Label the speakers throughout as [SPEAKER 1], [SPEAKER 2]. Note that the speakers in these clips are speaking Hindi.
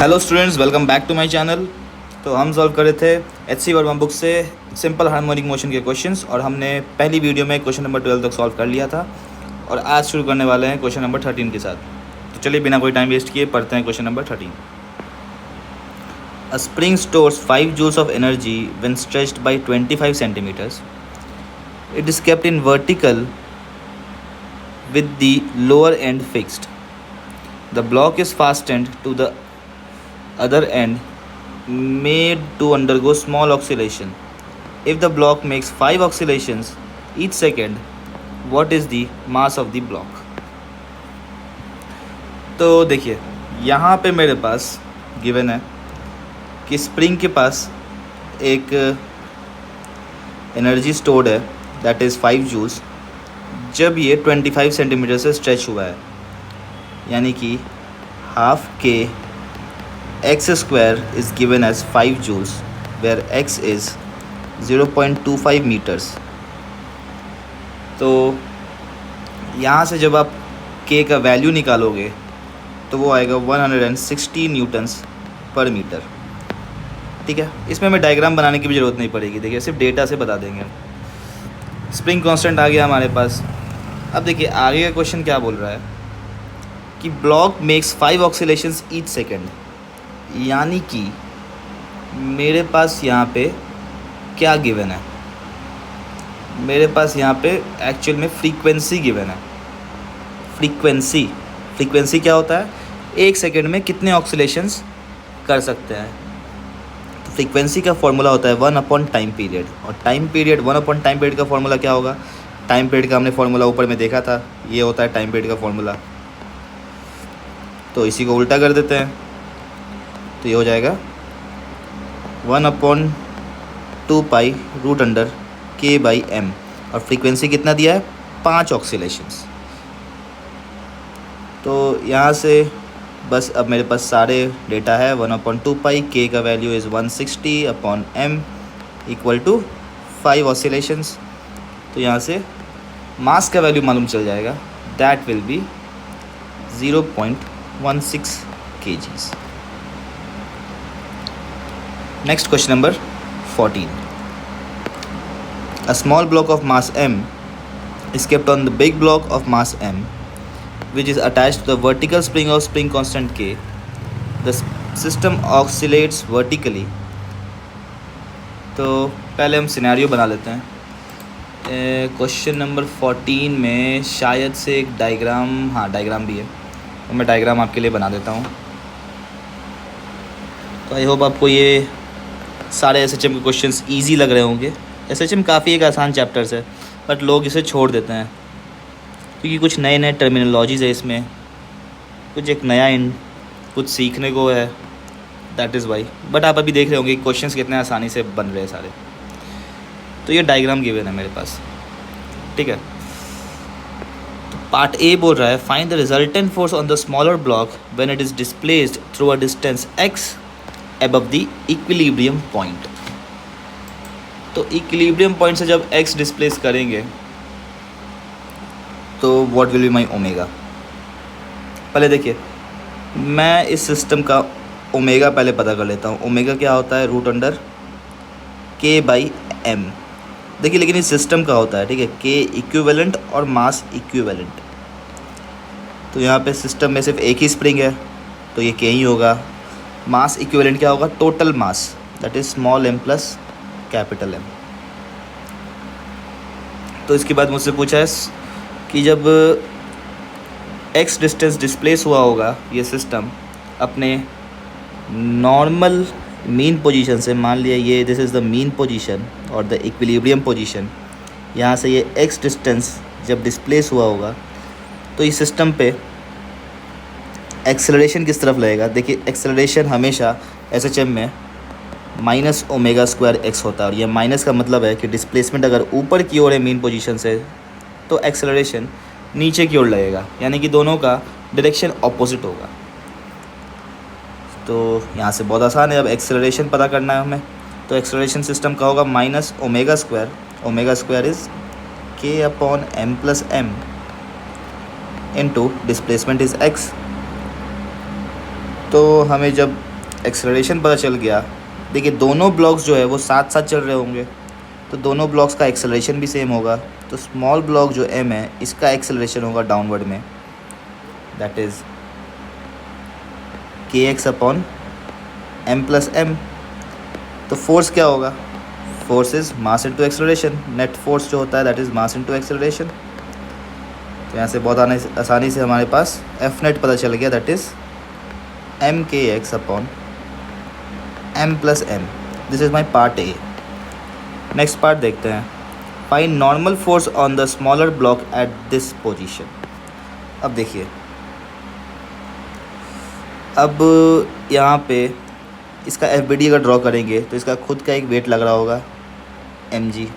[SPEAKER 1] Hello students, welcome back to my channel. तो हम सॉल्व कर रहे थे एच सी वर्मा बुक से सिंपल हार्मोनिक मोशन के क्वेश्चंस, और हमने पहली वीडियो में क्वेश्चन नंबर 12 तक सॉल्व कर लिया था और आज शुरू करने वाले हैं क्वेश्चन नंबर 13 के साथ। तो चलिए बिना कोई टाइम वेस्ट किए पढ़ते हैं question number 13। A spring stores 5 joules of energy when stretched by 25 centimetres. It is kept in vertical with the lower end fixed. The block is fastened to the other end made to undergo small oscillation. If the block makes 5 oscillations each second, what is the mass of the block? तो देखिए यहाँ पे मेरे पास गिवन है कि स्प्रिंग के पास एक एनर्जी स्टोर्ड है दैट इज़ 5 joules जब ये 25 सेंटीमीटर से स्ट्रेच हुआ है, यानी कि हाफ के X square is given as 5 joules where X is 0.25 metres. तो यहाँ से जब आप के का वैल्यू निकालोगे तो वो आएगा 160 न्यूटन्स पर मीटर। ठीक है, इसमें हमें डायग्राम बनाने की भी ज़रूरत नहीं पड़ेगी। देखिए सिर्फ डेटा से बता देंगे। स्प्रिंग कांस्टेंट आ गया हमारे पास। अब देखिए आगे का क्वेश्चन क्या बोल रहा है कि ब्लॉक मेक्स 5 ऑक्सीलेशंस ईच सेकेंड, यानी कि मेरे पास यहाँ पे क्या गिवन है, मेरे पास यहाँ पे एक्चुअल में फ्रीक्वेंसी गिवन है। फ्रीक्वेंसी क्या होता है, एक सेकेंड में कितने ऑक्सीलेशंस कर सकते हैं। तो फ्रीक्वेंसी का फॉर्मूला होता है 1/टाइम पीरियड, और टाइम पीरियड 1/टाइम पीरियड का फॉर्मूला क्या होगा, टाइम पीरियड का हमने फॉर्मूला ऊपर में देखा था, ये होता है टाइम पीरियड का फॉर्मूला। तो इसी को उल्टा कर देते हैं तो ये हो जाएगा 1/2 रूट अंडर k/m, और फ्रीक्वेंसी कितना दिया है, 5 ऑक्सीलेशंस। तो यहाँ से बस अब मेरे पास सारे डेटा है। 1/2 k का value is 160/m equal to 5 oscillations. तो यहाँ से मास का वैल्यू मालूम चल जाएगा, that will be 0.16 kgs। Next question number 14. A small block of mass m is kept on the big block of mass m, which is attached to the vertical spring of spring constant k. The system oscillates vertically. तो पहले हम सिनेरियो बना लेते हैं। क्वेश्चन नंबर 14 में शायद से एक डायग्राम भी है, तो मैं डायग्राम आपके लिए बना देता हूँ। तो आई होप आपको ये सारे एसएचएम के क्वेश्चंस इजी लग रहे होंगे। एसएचएम काफ़ी एक आसान चैप्टर्स है, बट लोग इसे छोड़ देते हैं क्योंकि कुछ नए टर्मिनोलॉजीज़ है इसमें, कुछ एक नया कुछ सीखने को है, दैट इज़ वाई। बट आप अभी देख रहे होंगे क्वेश्चंस कितने आसानी से बन रहे हैं सारे। तो ये डायग्राम गिवन है मेरे पास, ठीक है। तो पार्ट ए बोल रहा है find the resultant force on the smaller block when it is displaced through a distance x above the equilibrium point। तो इक्विलिब्रियम पॉइंट से जब x डिस्प्लेस करेंगे तो what will be my omega. पहले देखिए मैं इस सिस्टम का ओमेगा पहले पता कर लेता हूँ। ओमेगा क्या होता है, रूट अंडर k/m। देखिए लेकिन इस सिस्टम का होता है, ठीक है, k इक्विवेलेंट और मास इक्विवेलेंट। तो यहाँ पे सिस्टम में सिर्फ एक ही स्प्रिंग है तो ये k ही होगा। मास इक्विवेलेंट क्या होगा, total mass, that is small m plus capital M। तो इसके बाद मुझसे पूछा है कि जब x डिस्टेंस डिस्प्लेस हुआ होगा ये सिस्टम अपने नॉर्मल मीन पोजीशन से, मान लिया ये this is the mean position और द इक्विलिब्रियम पोजीशन, यहाँ से ये x डिस्टेंस जब डिस्प्लेस हुआ होगा तो इस सिस्टम पे एक्सेलरेशन किस तरफ लगेगा। देखिए एक्सेलरेशन हमेशा एसएचएम में -ω² x होता है, और ये माइनस का मतलब है कि डिस्प्लेसमेंट अगर ऊपर की ओर है मीन पोजीशन से तो एक्सेलरेशन नीचे की ओर लगेगा, यानी कि दोनों का डायरेक्शन ऑपोजिट होगा। तो यहाँ से बहुत आसान है, अब एक्सेलरेशन पता करना है हमें। तो एक्सेलरेशन सिस्टम का होगा -ω²। ω² is k/m+m into displacement is x। तो हमें जब एक्सेलरेशन पता चल गया। देखिए दोनों ब्लॉक्स जो है वो साथ साथ चल रहे होंगे, तो दोनों ब्लॉक्स का एक्सेलरेशन भी सेम होगा। तो स्मॉल ब्लॉक जो m है इसका एक्सेलरेशन होगा डाउनवर्ड में, that is kx upon m plus m। तो फोर्स क्या होगा? Force is mass into acceleration. Net force जो होता है that is mass into acceleration. तो यहाँ से बहुत आसानी से हमारे पास एफ नेट पता चल गया, that is m kx upon m plus m। This is my part A. Next part देखते हैं। Find normal force on the smaller block at this position. अब देखिए, अब यहाँ पे इसका एफ बी डी अगर ड्रॉ करेंगे तो इसका खुद का एक वेट लग रहा होगा mg,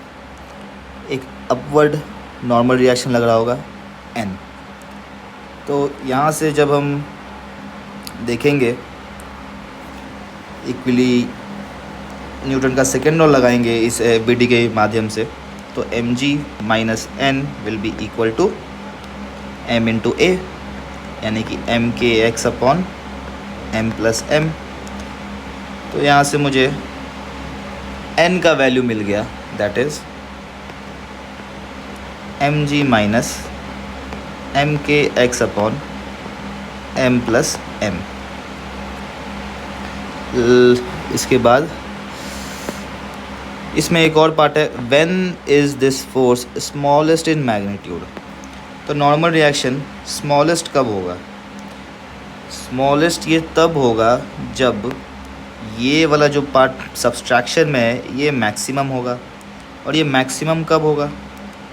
[SPEAKER 1] एक अपवर्ड नॉर्मल रिएक्शन लग रहा होगा n। तो यहाँ से जब हम देखेंगे इक्वली न्यूटन का सेकेंड लॉ लगाएंगे इस एफ बी डी के माध्यम से, तो mg minus n will be equal to m into ए, यानी कि m के x upon m plus m। तो यहाँ से मुझे n का वैल्यू मिल गया, that is mg minus m के x upon m plus m। इसके बाद इसमें एक और पार्ट है, when is this force smallest in magnitude. तो नॉर्मल रिएक्शन स्मॉलेस्ट कब होगा? स्मॉलेस्ट ये तब होगा जब ये वाला जो पार्ट सब्सट्रैक्शन में है ये मैक्सिमम होगा। और ये मैक्सिमम कब होगा?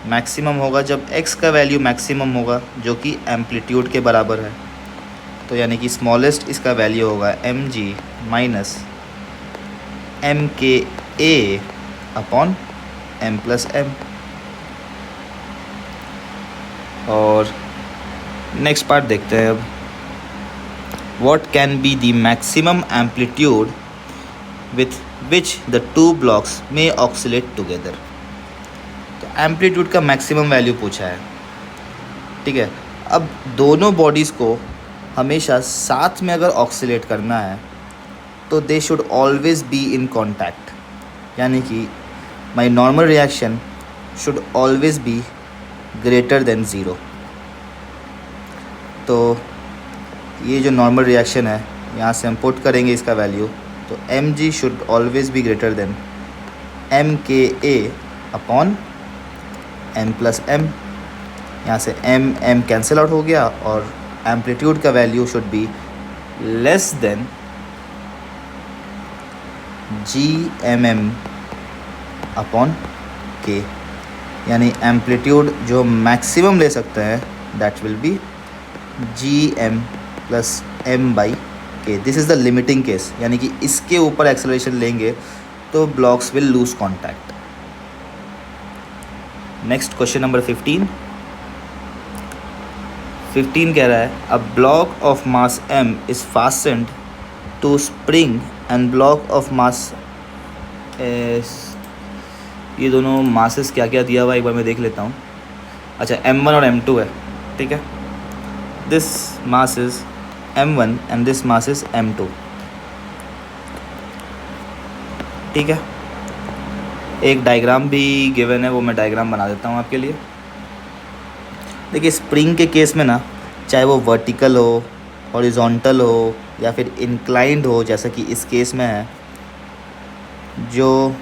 [SPEAKER 1] मैक्सिमम होगा जब x का वैल्यू मैक्सिमम होगा जो कि एम्पलीट्यूड के बराबर है। तो यानी कि स्मॉलेस्ट इसका वैल्यू होगा mg माइनस m के a upon m plus m। और नेक्स्ट पार्ट देखते हैं अब। What can be the maximum amplitude with which the two blocks may oscillate together? तो एम्पलीट्यूड का मैक्सिमम वैल्यू पूछा है, ठीक है। अब दोनों बॉडीज़ को हमेशा साथ में अगर ऑक्सीलेट करना है तो they should always be in contact, यानी कि my normal reaction should always be greater than zero. तो ये जो नॉर्मल रिएक्शन है यहाँ से हम पुट करेंगे इसका वैल्यू, तो mg should always be greater than m के a upon m plus m। यहाँ से m कैंसिल आउट हो गया और एम्पलीट्यूड का value should be less than gmm upon k, यानी एम्पलीट्यूड जो मैक्सिमम ले सकते हैं that will be gm plus m by k. This is the limiting case, यानी कि इसके ऊपर एक्सेलरेशन लेंगे तो blocks will lose contact. Next question number 15 कह रहा है a block of mass m is fastened to spring and block of mass, ये दोनों मासेस क्या क्या दिया हुआ एक बार मैं देख लेता हूँ। अच्छा m1 और m2 है, ठीक है। This mass is m1 and this mass is m2, ठीक है। एक डायग्राम भी गिवन है, वो मैं डायग्राम बना देता हूँ आपके लिए। देखिए स्प्रिंग के केस में ना, चाहे वो वर्टिकल हो, हॉरिजॉन्टल हो या फिर इंक्लाइंड हो, जैसा कि इस केस में है, जो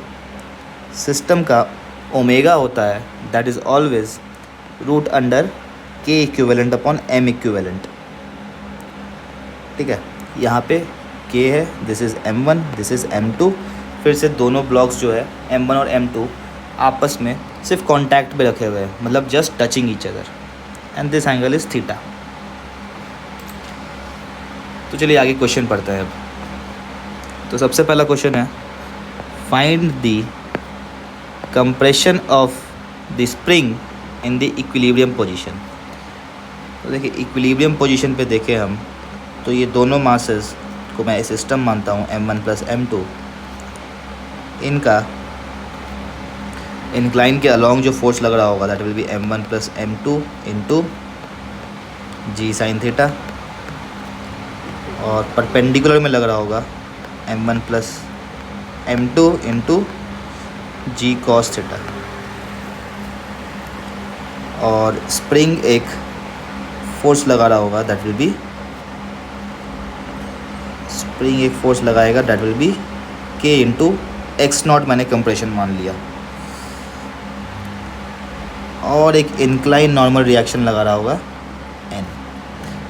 [SPEAKER 1] सिस्टम का ओमेगा होता है that is always root under k equivalent upon m equivalent, ठीक है। यहाँ पे k है, this is m1, this is m2। फिर से दोनों ब्लॉक्स जो है m1 और m2 आपस में सिर्फ कांटेक्ट पे रखे हुए हैं, मतलब just touching each other, and this angle is theta. तो चलिए आगे क्वेश्चन पढ़ते हैं अब। तो सबसे पहला क्वेश्चन है find the compression of the spring in the equilibrium position. तो देखिए इक्विलिब्रियम पोजीशन पे देखें हम, तो ये दोनों मासेस को मैं सिस्टम मानता हूँ m1 प्लस m2, इनका इंक्लाइन के अलॉन्ग जो फोर्स लग रहा होगा that will be m1 plus m2 into G sine theta, और परपेंडिकुलर में लग रहा होगा m1 plus m2 into G cos theta. और स्प्रिंग एक फोर्स लगा रहा होगा, दैट विल बी, स्प्रिंग एक फोर्स लगाएगा that will be K into x naught, मैंने कंप्रेशन मान लिया। और एक इंक्लाइन नॉर्मल रिएक्शन लगा रहा होगा एन।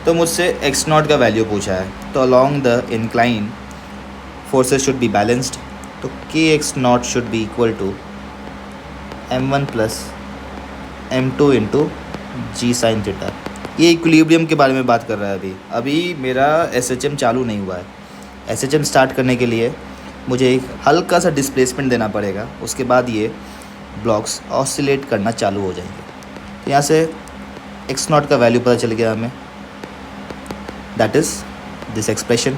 [SPEAKER 1] तो मुझसे एक्स नॉट का वैल्यू पूछा है, तो along the incline forces should be balanced, तो K x naught should be equal to m1 plus m2 into G sine theta. ये इक्विलिब्रियम के बारे में बात कर रहा है। अभी मेरा SHM चालू नहीं हुआ है। SHM स्टार्ट करने के लिए मुझे एक हल्का सा डिस्प्लेसमेंट देना पड़ेगा, उसके बाद ये ब्लॉक्स ऑसिलेट करना चालू हो जाएंगे। तो यहाँ से एक्स नॉट का वैल्यू पता चल गया हमें, दैट इज़ दिस एक्सप्रेशन।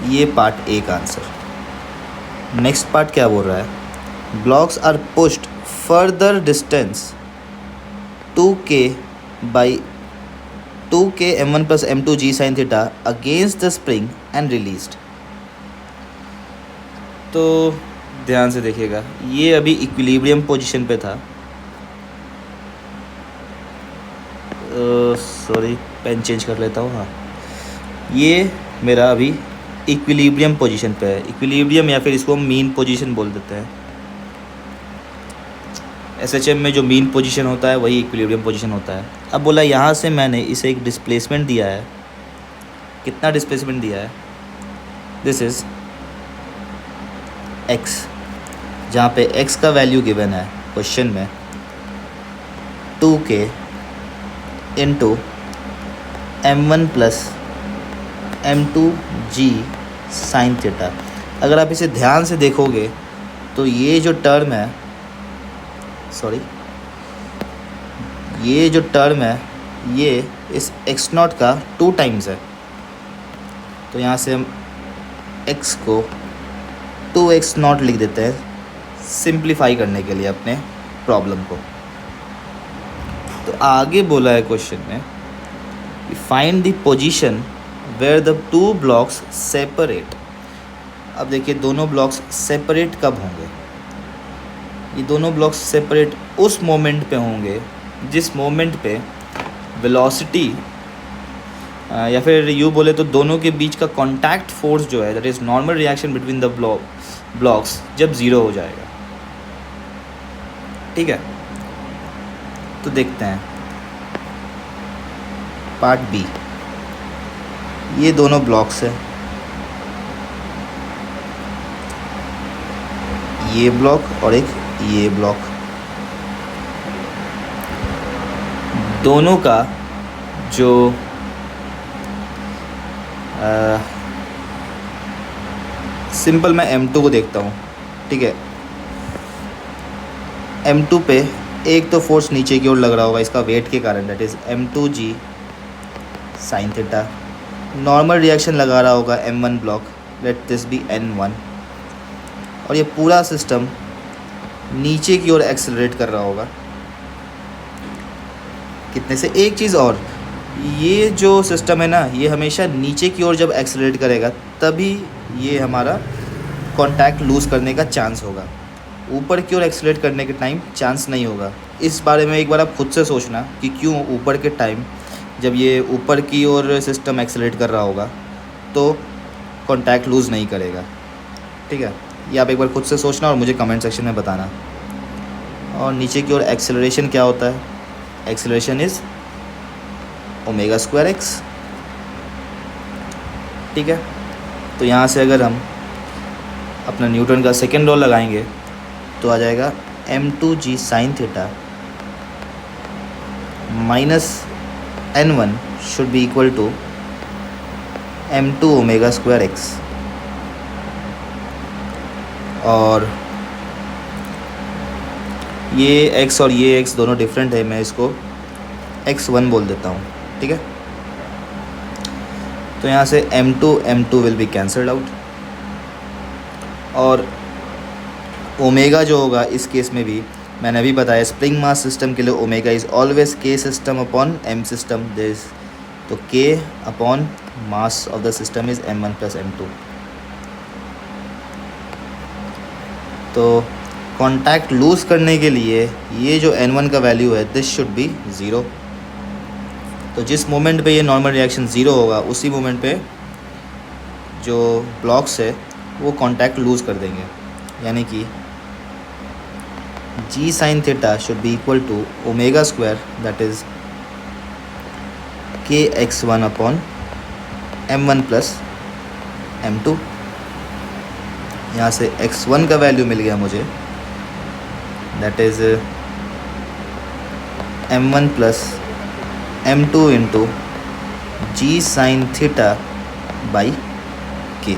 [SPEAKER 1] ये पार्ट ए का आंसर। नेक्स्ट पार्ट क्या बोल रहा है, blocks are pushed further distance 2k by 2k m1 plus m2 g sin theta against the spring and released। तो ध्यान से देखिएगा, ये अभी इक्विलिब्रियम पोजीशन पे था। सॉरी, पेन चेंज कर लेता हूँ। हाँ, ये मेरा अभी इक्विलिब्रियम पोजीशन पे है। इक्विलिब्रियम या फिर इसको हम मीन पोजीशन बोल देते हैं। SHM में जो मीन पोजीशन होता है वही इक्विलिब्रियम पोजीशन होता है। अब बोला यहाँ से मैंने इसे एक डिस्प्लेसमेंट दिया है। कितना डिस्प्लेसमेंट दिया है, दिस इज़ x, जहाँ पे x का वैल्यू गिवन है क्वेश्चन में 2k into m1 plus m2 g sine theta. अगर आप इसे ध्यान से देखोगे तो ये जो टर्म है, सॉरी, ये जो टर्म है ये इस x नॉट का 2 टाइम्स है। तो यहाँ से हम x को 2x नॉट लिख देते हैं सिंप्लीफाई करने के लिए अपने प्रॉब्लम को। तो आगे बोला है क्वेश्चन में, find the position where the 2 blocks separate. अब देखिए, दोनों ब्लॉक्स सेपरेट कब होंगे? ये दोनों ब्लॉक्स सेपरेट उस मोमेंट पे होंगे जिस मोमेंट पे वेलोसिटी या फिर यूँ बोले तो दोनों के बीच का कांटेक्ट फोर्स जो है, that is normal reaction between the blocks, जब ज़ीरो हो जाएगा। ठीक है, तो देखते हैं पार्ट बी। ये दोनों ब्लॉक्स है, ये ब्लॉक और एक ये ब्लॉक, दोनों का जो सिंपल मैं m2 को देखता हूँ। ठीक है, m2 पे एक तो फोर्स नीचे की ओर लग रहा होगा इसका वेट के कारण, that is m2g sine theta. Normal reaction लगा रहा होगा m1 block, let this B n1। और ये पूरा सिस्टम नीचे की ओर एक्सेलरेट कर रहा होगा। कितने से, एक चीज़ और, ये जो सिस्टम है ना, ये हमेशा नीचे की ओर जब एक्सेलरेट करेगा तभी ये हमारा कांटेक्ट लूज़ करने का चांस होगा। ऊपर की ओर एक्सेलरेट करने के टाइम चांस नहीं होगा। इस बारे में एक बार आप खुद से सोचना कि क्यों ऊपर के टाइम जब ये ऊपर की ओर सिस्टम एक्सेलरेट कर रहा होगा तो कांटेक्ट लूज़ नहीं करेगा। ठीक है, ये आप एक बार खुद से सोचना और मुझे कमेंट सेक्शन में बताना। और नीचे की ओर एक्सेलरेशन क्या होता है, acceleration is omega square x. ठीक है, तो यहाँ से अगर हम अपना न्यूटन का सेकेंड लॉ लगाएंगे तो आ जाएगा m2g sine theta minus n1 should be equal to m2 omega square X. और ये x और ये x दोनों डिफरेंट है, मैं इसको x1 बोल देता हूँ। ठीक है, तो यहाँ से m2 will be cancelled out. और ओमेगा जो होगा इस केस में भी मैंने अभी बताया, स्प्रिंग मास सिस्टम के लिए omega is always k system upon m system. तो k upon mass of the system is m1 plus m2। तो कॉन्टैक्ट लूज़ करने के लिए ये जो n1 का वैल्यू है दिस शुड बी 0। तो जिस मोमेंट पे ये नॉर्मल रिएक्शन 0 होगा उसी मोमेंट पे जो ब्लॉक्स है वो कॉन्टैक्ट लूज़ कर देंगे, यानी कि g sin theta should be equal to omega square that is k x1 upon m1 plus m2। यहाँ से x1 का वैल्यू मिल गया मुझे that is m1 plus m2 into g sin theta by k।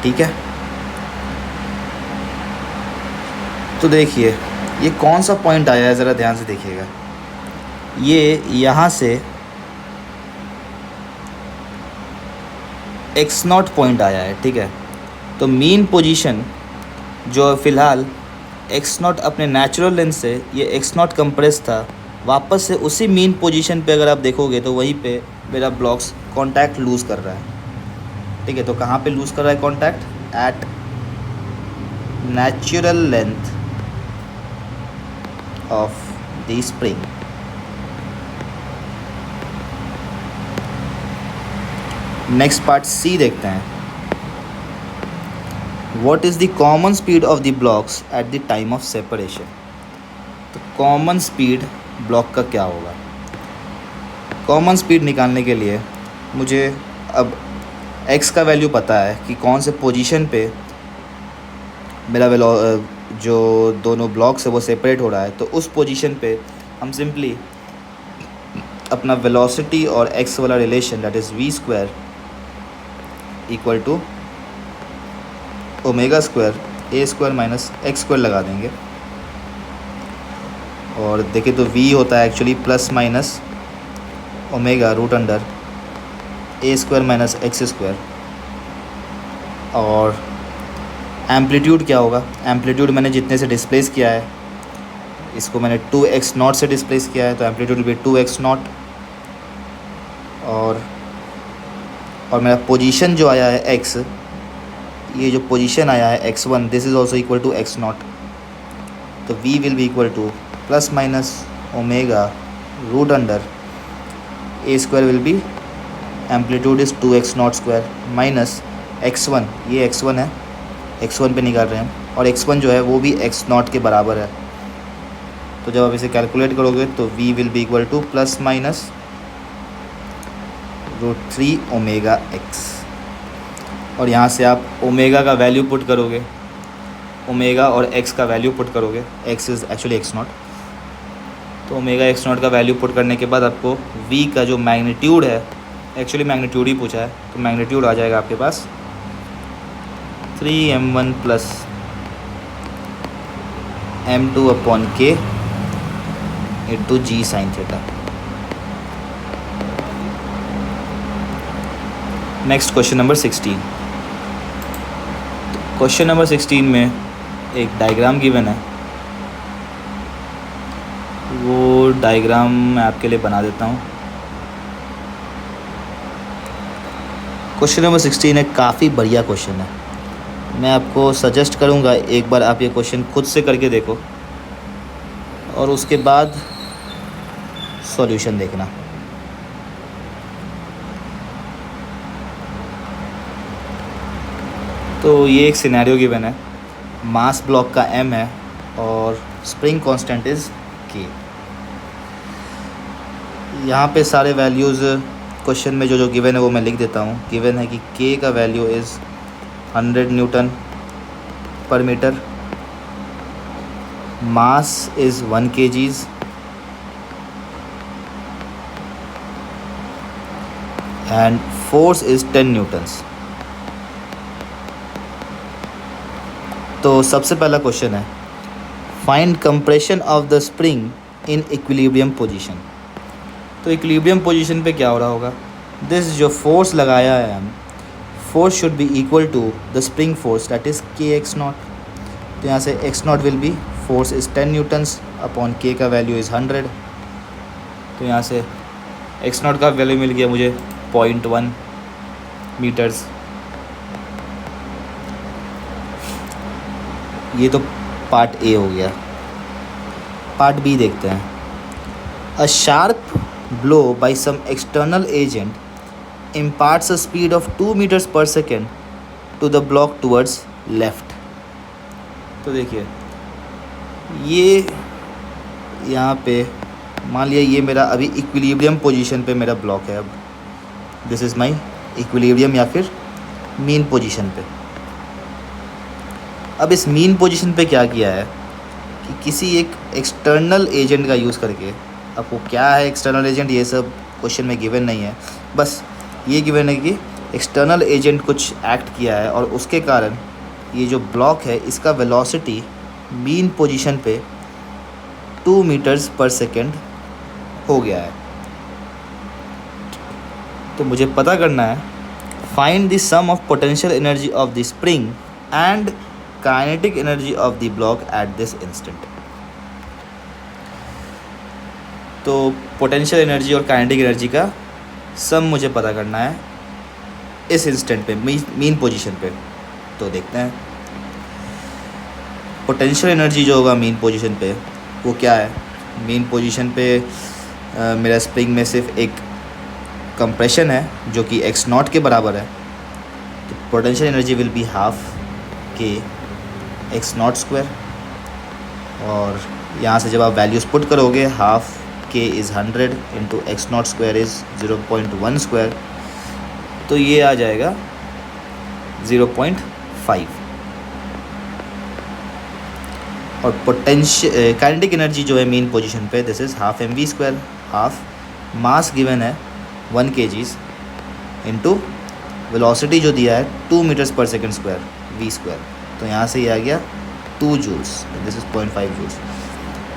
[SPEAKER 1] ठीक है, तो देखिए ये कौन सा पॉइंट आया है, ज़रा ध्यान से देखिएगा। ये यहाँ से x0 पॉइंट आया है, ठीक है। तो मीन पोजीशन जो फ़िलहाल x0 अपने नेचुरल लेंथ से ये x0 कंप्रेस था, वापस से उसी मीन पोजीशन पे अगर आप देखोगे तो वहीं पे मेरा ब्लॉक्स कांटेक्ट लूज़ कर रहा है, ठीक है। तो कहाँ पे लूज़ कर रहा है contact? At natural length of the spring. Next part C देखते हैं। What is the common speed of the blocks at the time of separation. तो कॉमन स्पीड ब्लॉक का क्या होगा? कॉमन स्पीड निकालने के लिए मुझे अब x का वैल्यू पता है कि कौन से पोजीशन पे मेरा जो दोनों ब्लॉक्स है वो सेपरेट हो रहा है। तो उस पोजीशन पे हम सिंपली अपना वेलोसिटी और x वाला relation that is v square equal to omega square a square minus x square लगा देंगे। और देखिए तो v होता है actually plus minus omega root under a square minus x square. और एम्पलीट्यूड क्या होगा? एम्पलीट्यूड मैंने जितने से डिस्प्लेस किया है, इसको मैंने 2x0 से डिस्प्लेस किया है, तो एम्पलीट्यूड भी 2x0। और मेरा पोजीशन जो आया है x, ये जो पोजीशन आया है x1 this is also equal to x0। तो v will be equal to plus minus omega root under a square will be amplitude is 2x0 square minus x1, ये x1 है, x1 पे निकाल रहे हैं, और x1 जो है वो भी x0 के बराबर है। तो जब आप इसे कैलकुलेट करोगे तो v will be equal to plus minus √3 omega x। और यहाँ से आप ओमेगा का वैल्यू पुट करोगे, ओमेगा और x का वैल्यू पुट करोगे, x इज़ एक्चुअली x0। तो ओमेगा x0 का वैल्यू पुट करने के बाद आपको v का जो मैग्नीट्यूड है, एक्चुअली मैग्नीट्यूड ही पूछा है, तो मैग्नीट्यूड आ जाएगा आपके पास 3m1 plus m2 upon k into g sine theta. Next question number 16। Question number 16 में एक डायग्राम गिवन है, वो डायग्राम मैं आपके लिए बना देता हूँ। क्वेश्चन नंबर 16 एक काफ़ी बढ़िया क्वेश्चन है, मैं आपको सजेस्ट करूँगा एक बार आप ये क्वेश्चन खुद से करके देखो और उसके बाद सॉल्यूशन देखना। तो ये एक सिनेरियो गिवन है, मास ब्लॉक का m है और स्प्रिंग कांस्टेंट इज़ k। यहाँ पे सारे वैल्यूज़ क्वेश्चन में जो गिवन है वो मैं लिख देता हूँ। गिवन है कि k का वैल्यू इज़ 100 न्यूटन पर metre, mass is 1 kgs, and force is 10 newtons. तो सबसे पहला क्वेश्चन है find compression of the spring in equilibrium position. तो इक्विलिब्रियम पोजीशन पे क्या हो रहा होगा? दिस जो फोर्स लगाया है हम, force should be equal to the spring force that is kx0। तो यहाँ से x0 will be force is 10 newtons upon k का वैल्यू इज़ 100। तो यहाँ से एक्स नॉट का वैल्यू मिल गया मुझे 0.1 मीटर्स। ये तो पार्ट ए हो गया। पार्ट बी देखते हैं। A sharp blow by some external agent imparts a speed of 2 meters per second to the block towards left। तो देखिए ये यहाँ पे मान लिया ये मेरा अभी इक्विलिब्रियम पोजीशन पे मेरा ब्लॉक है। अब दिस इज़ माय इक्विलिब्रियम या फिर मीन पोजीशन पे। अब इस मीन पोजीशन पे क्या किया है कि किसी एक एक्सटर्नल एजेंट का यूज़ करके, आपको क्या है एक्सटर्नल एजेंट ये सब क्वेश्चन में गिवन नहीं है, बस ये गिवन है कि एक्सटर्नल एजेंट कुछ एक्ट किया है और उसके कारण ये जो ब्लॉक है इसका वेलोसिटी मीन पोजीशन पे 2 मीटर्स पर सेकेंड हो गया है। तो मुझे पता करना है find the sum of potential energy of the spring and kinetic energy of the block at this instant. तो पोटेंशियल एनर्जी और काइनेटिक एनर्जी का सम मुझे पता करना है इस इंस्टेंट पे, मीन पोजीशन पे। तो देखते हैं पोटेंशियल एनर्जी जो होगा मीन पोजीशन पे वो क्या है। मीन पोजीशन पे मेरा स्प्रिंग में सिर्फ एक कंप्रेशन है जो कि एक्स नॉट के बराबर है। तो potential energy will be half के एक्स नॉट स्क्वायर, और यहाँ से जब आप वैल्यूज़ पुट करोगे हाफ के is 100 into x naught square is 0.1 square, तो ये आ जाएगा 0.5। और पोटेंशियल काइनेटिक एनर्जी जो है मीन पोजीशन पे this is half mv square. Half mass given है 1 kg इंटू वेलोसिटी जो दिया है 2 मीटर्स पर सेकेंड स्क्वायर v स्क्वायर। तो यहाँ से ये आ गया 2 जूल्स, दिस इज़ 0.5 जूल्स।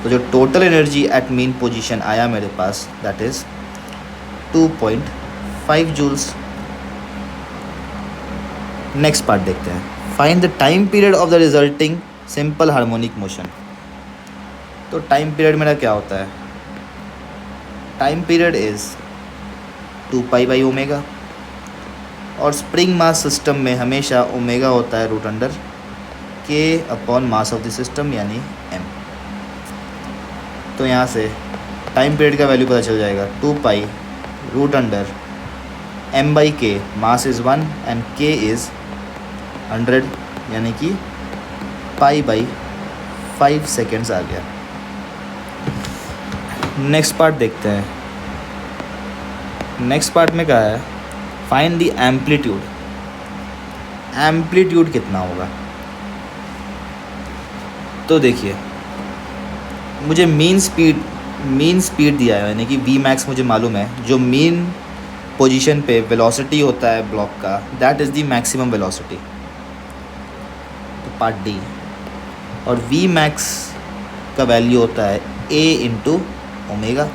[SPEAKER 1] तो जो total energy at mean position आया मेरे पास that is 2.5 joules. Next part देखते हैं। Find the time period of the resulting simple harmonic motion. तो टाइम पीरियड मेरा क्या होता है, time period is 2 pi omega, और स्प्रिंग मास सिस्टम में हमेशा ओमेगा होता है root under k upon mass of the system यानी m। तो यहाँ से टाइम पीरियड का वैल्यू पता चल जाएगा 2 pi root under m by k, mass is 1 and k is 100 यानी कि पाई बाई 5 सेकेंड्स आ गया। नेक्स्ट पार्ट देखते हैं। नेक्स्ट पार्ट में क्या है, फाइंड द एम्पलीट्यूड। एम्पलीट्यूड कितना होगा। तो देखिए मुझे मीन स्पीड दिया है यानी कि वी मैक्स मुझे मालूम है। जो मीन पोजीशन पे वेलोसिटी होता है ब्लॉक का that is the maximum velocity, तो पार्ट डी। और वी मैक्स का वैल्यू होता है a इंटू ओमेगा,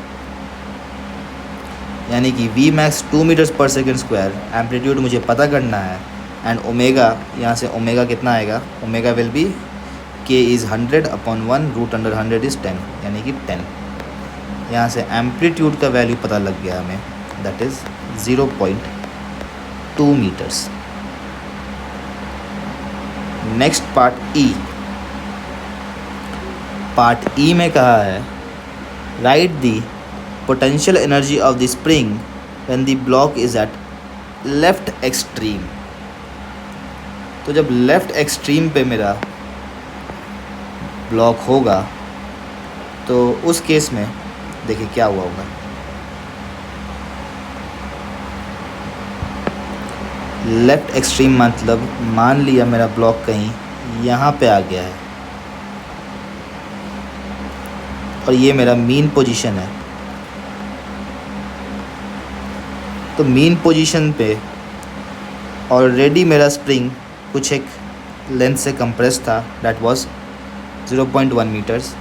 [SPEAKER 1] यानी कि वी मैक्स 2 मीटर्स पर सेकेंड स्क्वायर। एम्पलीट्यूड मुझे पता करना है एंड ओमेगा, यहाँ से ओमेगा कितना आएगा, omega will be k is 100 upon 1 root under 100 is 10 यानी कि 10। यहाँ से एम्पलीट्यूड का वैल्यू पता लग गया हमें that is 0.2 metres. Next part e. Part e में कहा है right the potential energy of the spring when the block is at left extreme. तो जब लेफ़्ट एक्सट्रीम पे मेरा ब्लॉक होगा तो उस केस में देखिए क्या हुआ होगा। लेफ़्ट एक्सट्रीम मतलब मान लिया मेरा ब्लॉक कहीं यहाँ पे आ गया है और ये मेरा मीन पोजीशन है। तो मीन पोजीशन पे ऑलरेडी मेरा स्प्रिंग कुछ एक लेंथ से कंप्रेस था दैट वाज 0.1 मीटर्स,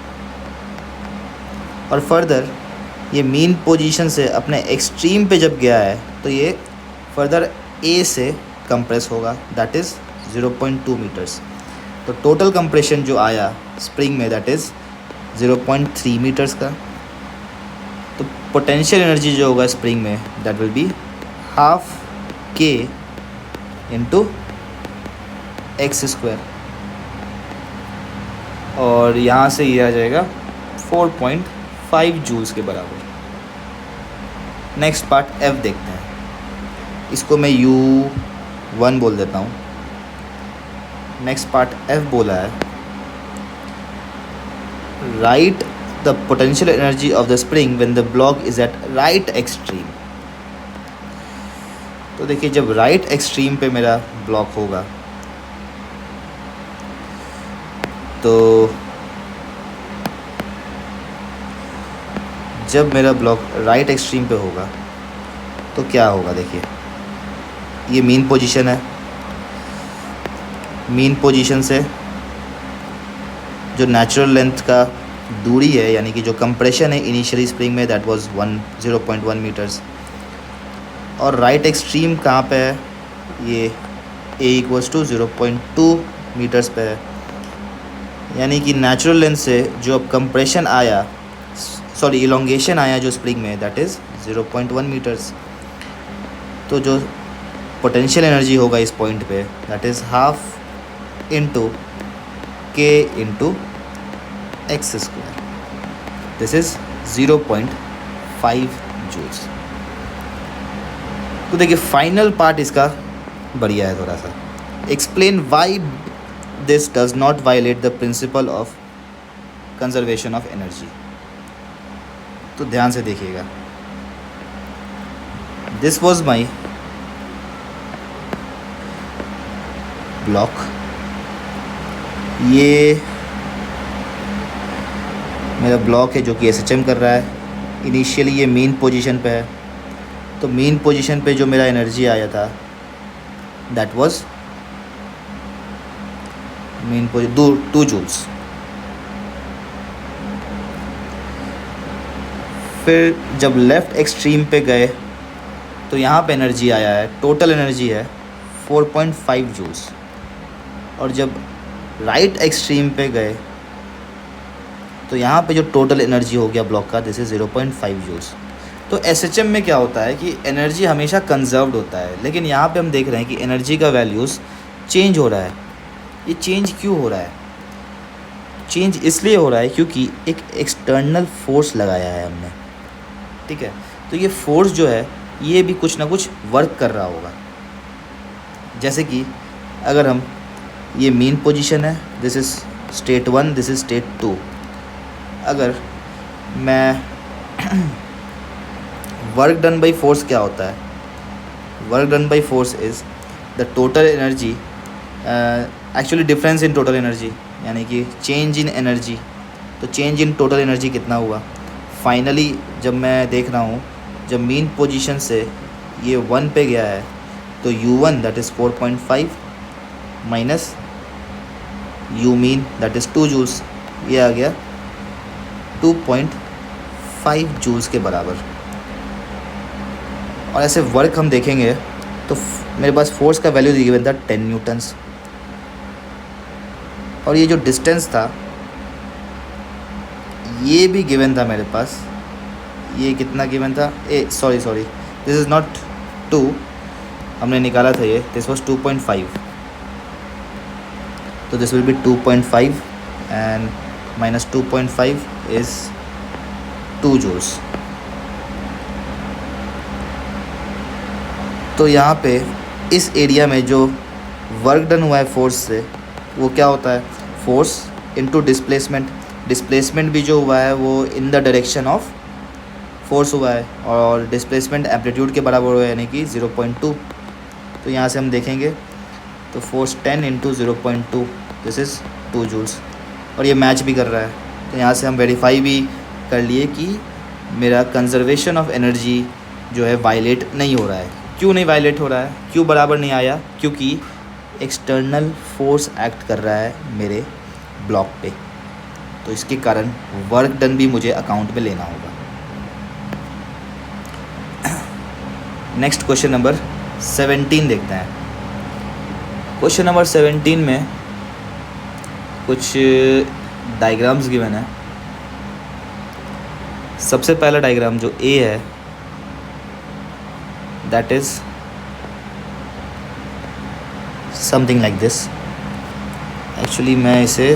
[SPEAKER 1] और फर्दर ये मीन पोजीशन से अपने एक्सट्रीम पे जब गया है तो ये फर्दर ए से कंप्रेस होगा दैट इज़ 0.2 मीटर्स। तो टोटल कंप्रेशन जो आया स्प्रिंग में दैट इज़ 0.3 मीटर्स का। तो पोटेंशियल एनर्जी जो होगा स्प्रिंग में that will be half k into X square, और यहाँ से ये आ जाएगा 4.5 जूल्स के बराबर। नेक्स्ट पार्ट F देखते हैं, इसको मैं U1 बोल देता हूँ। नेक्स्ट पार्ट F बोला है right the potential energy of the spring when the block is at right extreme. तो देखिए जब राइट एक्सट्रीम पे मेरा ब्लॉक होगा तो जब मेरा ब्लॉक राइट एक्सट्रीम पे होगा तो क्या होगा, देखिए ये मीन पोजीशन है। मीन पोजीशन से जो नेचुरल लेंथ का दूरी है यानी कि जो कंप्रेशन है इनिशियली स्प्रिंग में दैट वाज 0.1 मीटर्स, और राइट एक्सट्रीम कहाँ पे है, ये A = 0.2 मीटर्स पे है। यानी कि नेचुरल लेंथ से जो अब कंप्रेशन आया, सॉरी इलोंगेशन आया जो स्प्रिंग में दैट इज़ 0.1 मीटर्स। तो जो पोटेंशियल एनर्जी होगा इस पॉइंट पे that is half into K into X square, this is 0.5 joules. तो देखिए फाइनल पार्ट इसका बढ़िया है थोड़ा सा। Explain why this does not violate the principle of conservation of energy. तो ध्यान से देखिएगा, दिस वॉज माई ब्लॉक, ये मेरा ब्लॉक है जो कि SHM कर रहा है। इनिशियली ये मीन पोजीशन पे है, तो मीन पोजीशन पे जो मेरा एनर्जी आया था that was mean position 2 joules. फिर जब लेफ़्ट एक्सट्रीम पे गए तो यहाँ पे एनर्जी आया है, टोटल एनर्जी है 4.5 जूल्स, और जब राइट एक्सट्रीम पे गए तो यहाँ पे जो टोटल एनर्जी हो गया ब्लॉक का दिस इज़ 0.5 जूल्स। तो SHM में क्या होता है कि एनर्जी हमेशा कंजर्व्ड होता है, लेकिन यहाँ पे हम देख रहे हैं कि एनर्जी का वैल्यूज़ चेंज हो रहा है। ये चेंज क्यों हो रहा है? चेंज इसलिए हो रहा है क्योंकि एक एक्सटर्नल फोर्स लगाया है हमने, ठीक है। तो ये फोर्स जो है ये भी कुछ ना कुछ वर्क कर रहा होगा। जैसे कि अगर हम, ये मीन पोजीशन है, this is state 1, this is state 2। अगर मैं वर्क डन बाई फोर्स क्या होता है, work done by force is the total energy, actually difference in total energy यानी कि चेंज इन एनर्जी। तो चेंज इन टोटल एनर्जी कितना हुआ फाइनली, जब मैं देख रहा हूँ जब मीन पोजीशन से ये 1 पे गया है तो U1 that is 4.5 minus U mean that is 2 joules, ये आ गया 2.5 जूल्स के बराबर। और ऐसे वर्क हम देखेंगे तो मेरे पास फोर्स का वैल्यू गिवन था 10 न्यूटन्स, और ये जो डिस्टेंस था ये भी गिवन था मेरे पास। ये कितना गिवन था, सॉरी दिस इज़ नॉट 2, हमने निकाला था ये, दिस वाज 2.5। तो this will be 2.5 and minus 2.5 is 2 joules. तो यहाँ पे इस एरिया में जो वर्क डन हुआ है फोर्स से वो क्या होता है, फोर्स इनटू डिस्प्लेसमेंट। डिस्प्लेसमेंट भी जो हुआ है वो in the direction of force हुआ है, और डिस्प्लेसमेंट एम्पलीट्यूड के बराबर हुआ है यानी कि 0.2। तो यहाँ से हम देखेंगे तो फोर्स 10 × 0.2 दिस इज़ 2 जूल्स, और ये मैच भी कर रहा है। तो यहाँ से हम वेरीफाई भी कर लिए कि मेरा कंजर्वेशन ऑफ एनर्जी जो है वायलेट नहीं हो रहा है। क्यों नहीं वायलेट हो रहा है, क्यों बराबर नहीं आया, क्योंकि एक्सटर्नल फोर्स एक्ट कर रहा है मेरे ब्लॉक पे। तो इसके कारण वर्क डन भी मुझे अकाउंट में लेना होगा। नेक्स्ट क्वेश्चन नंबर 17 देखते हैं। क्वेश्चन नंबर 17 में कुछ डायग्राम्स गिवन है। सबसे पहला डायग्राम जो ए है that is something like this. Actually मैं इसे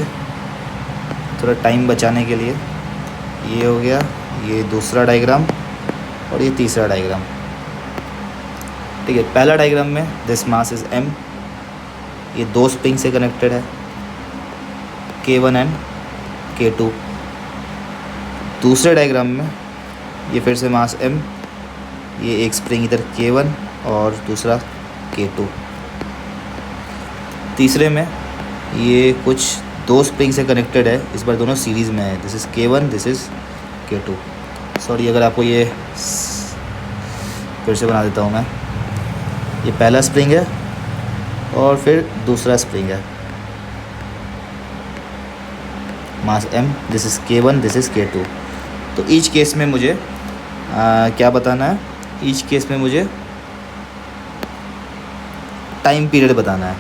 [SPEAKER 1] थोड़ा टाइम बचाने के लिए, ये हो गया, ये दूसरा डायग्राम और ये तीसरा डायग्राम। ठीक है, पहला डायग्राम में दिस मास इज़ m, ये दो स्प्रिंग से कनेक्टेड है K1 एंड K2। दूसरे डायग्राम में ये फिर से मास m, ये एक स्प्रिंग इधर K1 और दूसरा K2। तीसरे में ये कुछ दो स्प्रिंग से कनेक्टेड है, इस बार दोनों सीरीज़ में है, this is K1, this is K2। Sorry अगर आपको ये फिर से बना देता हूँ मैं, ये पहला स्प्रिंग है और फिर दूसरा स्प्रिंग है, मास m, this is K1, this is K2। तो ईच केस में मुझे क्या बताना है, ईच केस में मुझे टाइम पीरियड बताना है।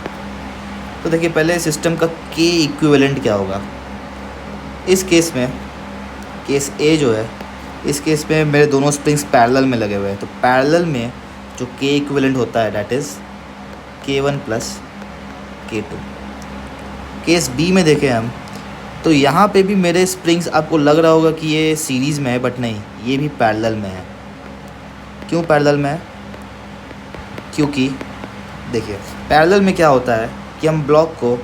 [SPEAKER 1] तो देखिए पहले सिस्टम का K इक्विवेलेंट क्या होगा। इस केस में, केस ए जो है, इस केस में मेरे दोनों स्प्रिंग्स पैरेलल में लगे हुए हैं, तो पैरेलल में जो K इक्विवेलेंट होता है that is K1 plus K2। Case B में देखें हम, तो यहाँ पे भी मेरे स्प्रिंग्स, आपको लग रहा होगा कि ये सीरीज़ में है, बट नहीं, ये भी पैरेलल में है। क्यों पैरेलल में है? क्योंकि देखिए पैरेलल में क्या होता है कि हम ब्लॉक को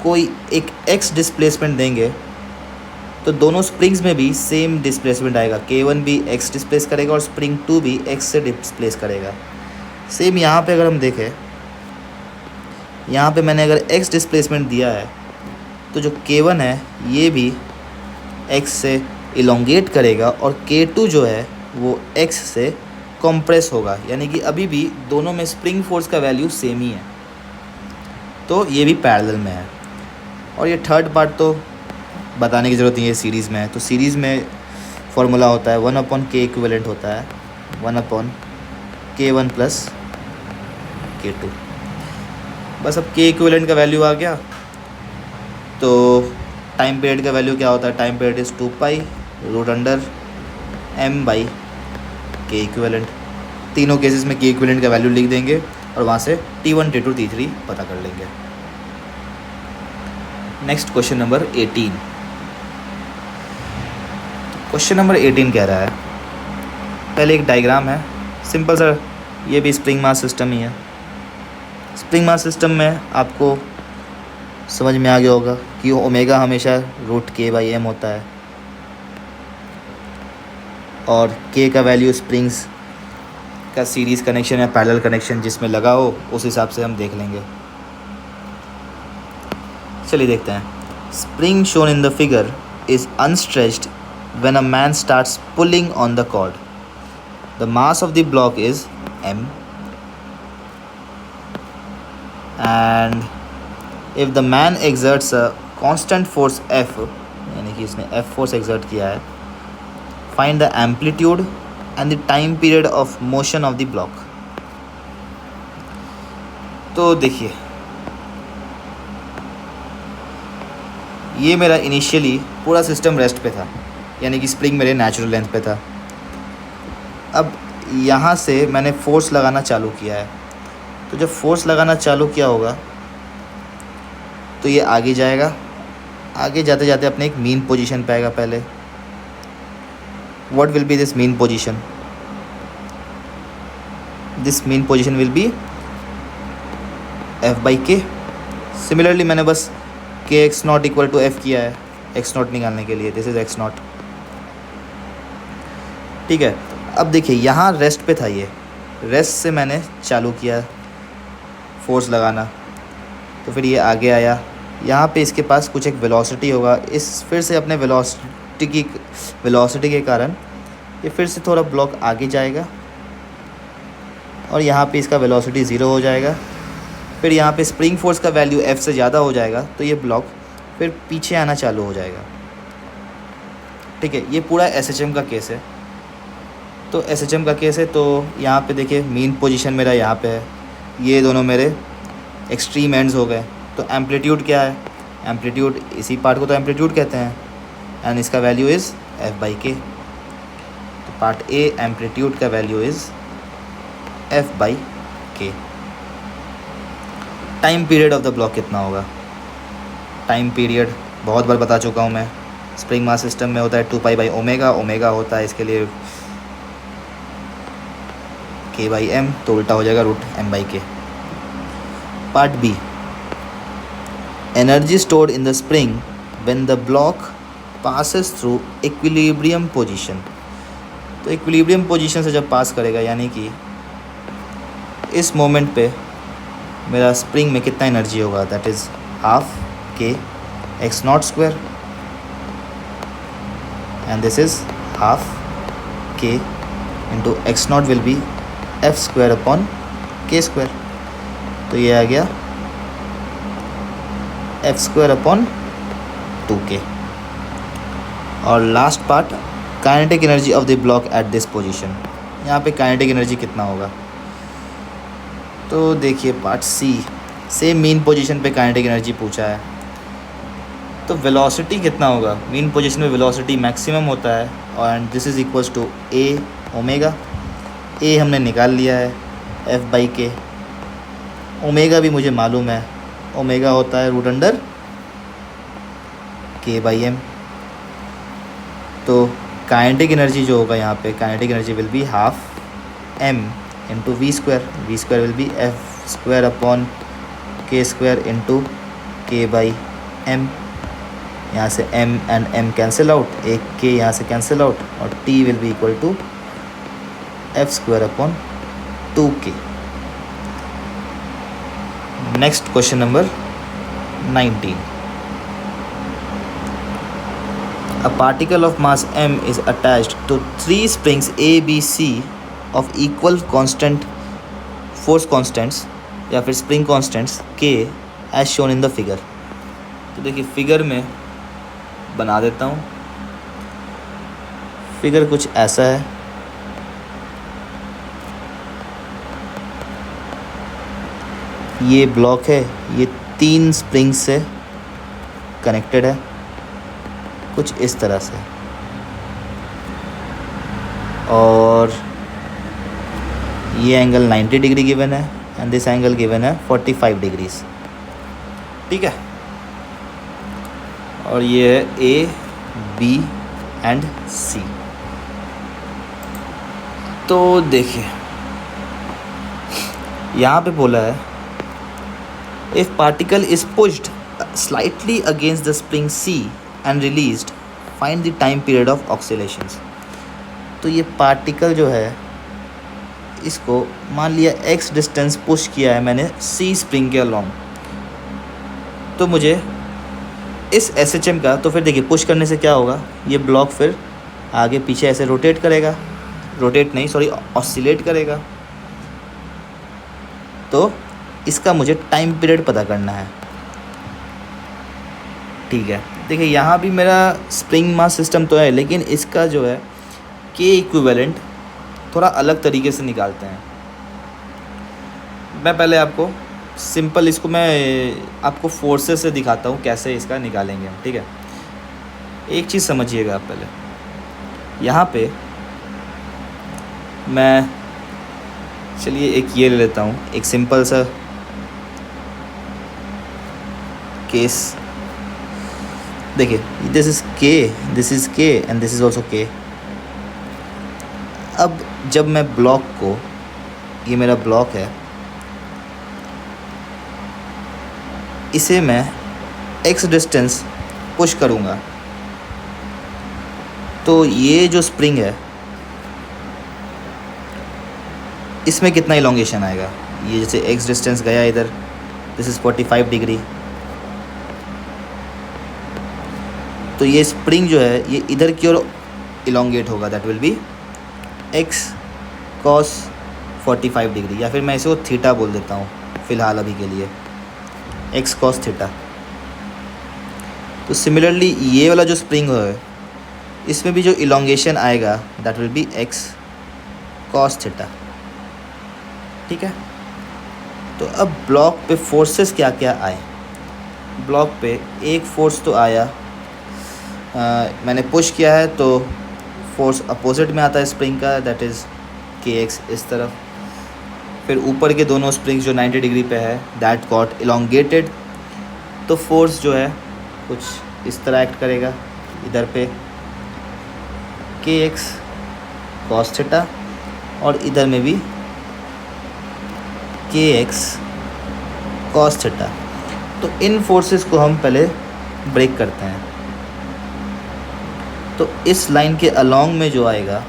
[SPEAKER 1] कोई एक x डिस्प्लेसमेंट देंगे तो दोनों स्प्रिंग्स में भी सेम डिस्प्लेसमेंट आएगा। K1 भी x डिस्प्लेस करेगा और स्प्रिंग 2 भी x से डिस्प्लेस करेगा। सेम यहाँ पे अगर हम देखें, यहाँ पे मैंने अगर x डिस्प्लेसमेंट दिया है तो जो K1 है ये भी x से इलोंगेट करेगा और K2 जो है वो x से कंप्रेस होगा, यानी कि अभी भी दोनों में स्प्रिंग फोर्स का वैल्यू सेम ही है, तो ये भी पैरेलल में है। और ये थर्ड पार्ट तो बताने की ज़रूरत नहीं है, सीरीज़ में है। तो सीरीज़ में फॉर्मूला होता है 1/k इक्विवेलेंट होता है 1/K1 प्लस K2। बस अब K इक्विवेलेंट का वैल्यू आ गया, तो टाइम पीरियड का वैल्यू क्या होता है, time period is 2π/m/K equivalent. तीनों केसेस में K इक्विवेलेंट का वैल्यू लिख देंगे और वहाँ से T1, T2, T3 पता कर लेंगे। Next question number 18। Question number 18 कह रहा है, पहले एक डायग्राम है सिंपल सा, ये भी स्प्रिंग मास सिस्टम ही है। स्प्रिंग मास सिस्टम में आपको समझ में आ गया होगा कि ओमेगा हमेशा √K/m होता है और K का वैल्यू स्प्रिंग्स का सीरीज़ कनेक्शन या पैरेलल कनेक्शन जिसमें लगा हो उस हिसाब से हम देख लेंगे। चलिए देखते हैं। Spring shown in the figure is unstretched when a man starts pulling on the cord. The mass of the block is m and if the man exerts a constant force F, यानी कि इसने F फोर्स एक्सर्ट किया है, find the amplitude and the time period of motion of the block. तो देखिए ये मेरा इनिशियली पूरा सिस्टम रेस्ट पे था, यानी कि स्प्रिंग मेरे नेचुरल लेंथ पे था। अब यहाँ से मैंने फोर्स लगाना चालू किया है, तो जब फोर्स लगाना चालू किया होगा तो ये आगे जाएगा, आगे जाते जाते अपने एक मीन पोजीशन पे आएगा। पहले what will be this mean position? This mean position will be F/K। Similarly मैंने बस Kx0 इक्वल टू F किया है x0 निकालने के लिए, दिस इज x0। ठीक है, अब देखिए यहाँ रेस्ट पे था, ये रेस्ट से मैंने चालू किया फोर्स लगाना, तो फिर ये आगे आया, यहाँ पे इसके पास कुछ एक वेलोसिटी होगा, इस फिर से अपने वेलोसिटी के कारण ये फिर से थोड़ा ब्लॉक आगे जाएगा और यहाँ पे इसका वेलोसिटी 0 हो जाएगा। फिर यहाँ पे स्प्रिंग फोर्स का वैल्यू F से ज़्यादा हो जाएगा, तो ये ब्लॉक फिर पीछे आना चालू हो जाएगा। ठीक है, ये पूरा SHM का केस है। तो SHM का केस है, तो यहाँ पे देखिए मीन पोजीशन मेरा यहाँ पे है, ये दोनों मेरे एक्सट्रीम एंड्स हो गए। तो एम्पलीट्यूड क्या है, एम्पलीट्यूड इसी पार्ट को तो एम्पलीट्यूड कहते हैं, एंड इसका वैल्यू इज़ एफ बाई के। तो पार्ट ए एम्पलीट्यूड का वैल्यू इज़ एफ बाई के। Time period of the block कितना होगा? टाइम पीरियड बहुत बार बता चुका हूँ मैं। स्प्रिंग मास सिस्टम में होता है 2 पाई बाई ओमेगा, ओमेगा होता है इसके लिए के बाई एम, तो उल्टा हो जाएगा root M by K. Part B, energy stored in the spring when the block passes through equilibrium position. तो इक्विलिब्रियम पोजीशन से जब पास करेगा, यानी कि इस मोमेंट पे मेरा स्प्रिंग में कितना एनर्जी होगा, दैट इज़ हाफ के x naught square, and this is half k into x naught will be F square upon के स्क्वायर। तो ये आ गया एफ स्क्वायर अपॉन 2k। और last part, kinetic energy of the block at this position. यहाँ पे काइनेटिक एनर्जी कितना होगा? तो देखिए part c, same mean position पे काइनेटिक एनर्जी पूछा है। तो वेलोसिटी कितना होगा? मीन पोजीशन में वेलोसिटी मैक्सिमम होता है, और this is equals to a omega. A हमने निकाल लिया है एफ बाई के। ओमेगा भी मुझे मालूम है, ओमेगा होता है root under K by M. तो काइनेटिक एनर्जी जो होगा यहाँ पे, kinetic energy will be half M into V square. V square will be F square upon के square into K by M. यहाँ से m एंड m कैंसिल आउट, एक k यहाँ से कैंसिल आउट, और t will be equal to F square upon 2k। Next question number 19। A particle of mass m is attached to 3 springs A, B, C of equal constant force constants या फिर spring constants K as shown in the figure। तो देखिए फिगर में बना देता हूँ। फिगर कुछ ऐसा है, ये ब्लॉक है, ये 3 स्प्रिंग से कनेक्टेड है कुछ इस तरह से, और ये एंगल 90 डिग्री गिवन है एंड दिस एंगल गिवन है 45 डिग्रीज। ठीक है, और ये है ए बी एंड सी। तो देखिए यहाँ पे बोला है if particle is pushed slightly against the spring c and released, find the time period of oscillations. तो ये पार्टिकल जो है, इसको मान लिया x डिस्टेंस पुश किया है मैंने सी स्प्रिंग के अलॉन्ग, तो मुझे इस SHM का, तो फिर देखिए पुश करने से क्या होगा, ये ब्लॉक फिर आगे पीछे ऐसे रोटेट करेगा, रोटेट नहीं सॉरी ऑसिलेट करेगा। तो इसका मुझे टाइम पीरियड पता करना है। ठीक है, देखिए यहाँ भी मेरा स्प्रिंग मास सिस्टम तो है, लेकिन इसका जो है के इक्विवेलेंट थोड़ा अलग तरीके से निकालते हैं। मैं पहले आपको सिंपल इसको मैं आपको फोर्सेस से दिखाता हूँ कैसे इसका निकालेंगे हम। ठीक है, एक चीज़ समझिएगा आप पहले। यहाँ पे मैं चलिए एक ये ले लेता हूँ, एक सिंपल सा केस। देखिए दिस इज़ के एंड दिस इज़ ऑल्सो के। अब जब मैं ब्लॉक को, ये मेरा ब्लॉक है, इसे मैं x डिस्टेंस पुश करूँगा, तो ये जो स्प्रिंग है इसमें कितना इलोंगेशन आएगा। ये जैसे x डिस्टेंस गया इधर, दिस इज़ 45 डिग्री, तो ये स्प्रिंग जो है ये इधर की ओर इलोंगेट होगा, that will B x cos 45 degree, या फिर मैं इसे वो थीटा बोल देता हूँ फ़िलहाल अभी के लिए, x cos थीटा। तो सिमिलरली ये वाला जो स्प्रिंग है इसमें भी जो इलोंगेशन आएगा that will B x cos theta. ठीक है, तो अब ब्लॉक पे फोर्सेस क्या क्या आए। ब्लॉक पे एक फोर्स तो आया मैंने पुश किया है तो फोर्स अपोजिट में आता है स्प्रिंग का, दैट इज़ के एक्स इस तरफ। फिर ऊपर के दोनों स्प्रिंग्स जो 90 डिग्री पे है दैट गॉट इलोंगेटेड, तो फोर्स जो है कुछ इस तरह एक्ट करेगा इधर पे के एक्स कॉस थीटा, और इधर में भी के एक्स कॉस थीटा। तो इन फोर्सेस को हम पहले ब्रेक करते हैं। तो इस लाइन के अलोंग में जो आएगा,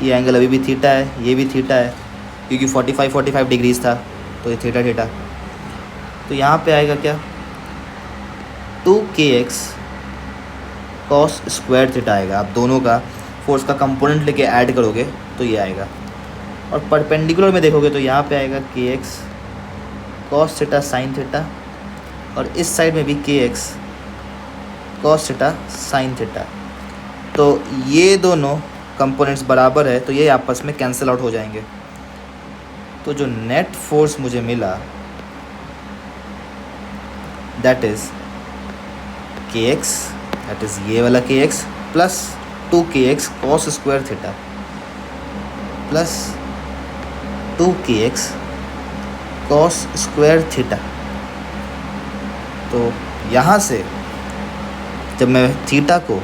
[SPEAKER 1] ये एंगल अभी भी थीटा है, ये भी थीटा है क्योंकि 45 डिग्रीज था, तो ये थीटा थीटा। तो यहाँ पे आएगा क्या, 2kx कॉस स्क्वायर थीटा आएगा। आप दोनों का फोर्स का कंपोनेंट लेके ऐड करोगे तो ये आएगा। और परपेंडिकुलर में देखोगे तो यहाँ पे आएगा kx cos theta sine theta, और इस साइड में भी kx cos theta sine theta. तो ये दोनों कंपोनेंट्स बराबर है तो ये आपस में कैंसिल आउट हो जाएंगे। तो जो नेट फोर्स मुझे मिला that is kx, that is ये वाला kx plus 2kx cos square theta plus 2kx cos square theta. तो यहाँ से जब मैं थीटा को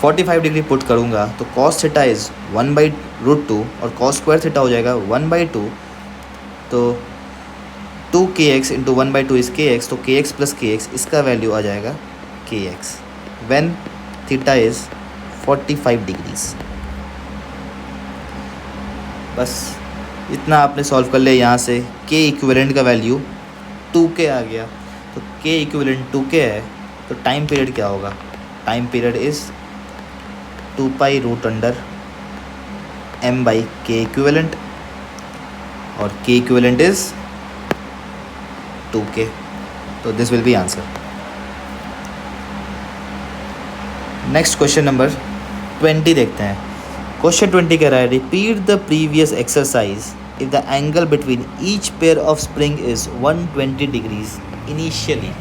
[SPEAKER 1] 45 डिग्री पुट करूँगा तो कॉस थीटा इज़ 1/√2 और कॉस स्क्वायर थीटा हो जाएगा 1/2। तो 2kx इंटू 1/2 इज़ kx, तो kx प्लस kx इसका वैल्यू आ जाएगा kx when theta is 45 degrees. बस इतना आपने सॉल्व कर लिया। यहाँ से k इक्विवेलेंट का वैल्यू 2k आ गया। तो k इक्विवेलेंट 2k है, तो टाइम पीरियड क्या होगा, टाइम पीरियड इज़ 2π√अंडर m/k इक्विवेलेंट, और k इक्विवेलेंट इज़ 2k। तो this will be answer. Next question number 20 देखते हैं। क्वेश्चन 20 कह रहा है repeat the previous exercise if the angle between each pair of spring is 120 degrees initially.